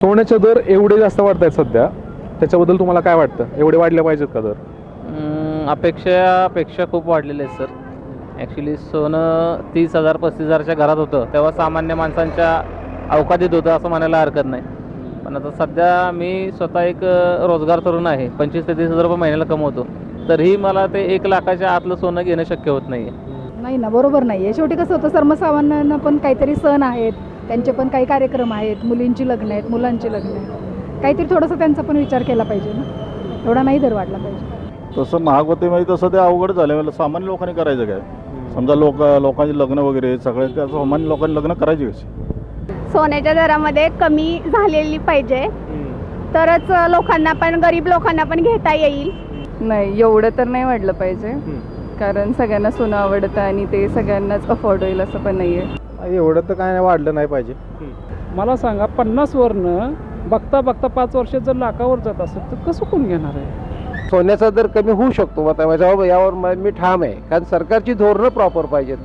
सोन्याचे दर एवढे जास्त वाढत आहेत सध्या, त्याच्याबद्दल तुम्हाला काय वाटतं? एवढे वाढले पाहिजेत का दर? अपेक्षापेक्षा खूप वाढलेले आहेत सर. ॲक्च्युली सोनं 30,000 35,000च्या घरात होतं तेव्हा सामान्य माणसांच्या अवकाळीत होतं असं म्हणायला हरकत नाही. पण आता सध्या मी स्वतः एक रोजगार तरुण आहे, 25,000 ते 30,000 रुपये महिन्याला कमवतो, तरीही मला ते 1,00,000च्या आतलं सोनं घेणं शक्य होत नाही आहे. नाही ना, बरोबर नाही आहे. शेवटी कसं होतं, सर्वसामान्यांना पण काहीतरी सण आहेत, त्यांचे पण काही कार्यक्रम आहेत, मुलींची लग्न आहेत, मुलांची लग्न आहेत, काहीतरी थोडंसं त्यांचा पण विचार केला पाहिजे ना. एवढा नाही दर वाढला पाहिजे. तसं महाग होते म्हणजे तसं ते अवघड झालं. सामान्य लोकांनी करायचं काय? समजा लोकांची लग्न वगैरे सगळे त्या सामान्य लोकांनी लग्न करायची कशी? सोन्याच्या दरामध्ये कमी झालेली पाहिजे, तरच लोकांना पण, गरीब लोकांना पण घेता येईल. नाही, एवढं तर नाही वाढलं पाहिजे, कारण सगळ्यांना सोनं आवडतं आणि ते सगळ्यांनाच अफोर्ड होईल असं पण नाही आहे. एवढं तर काय वाढलं नाही पाहिजे. मला सांगा, 50वरनं बघता बघता 5 वर्ष जर लाखावर जात असेल तर कसं कोण घेणार आहे? सोन्याचा दर कमी होऊ शकतो, यावर मी ठाम आहे, कारण सरकारची धोरणं प्रॉपर पाहिजेत.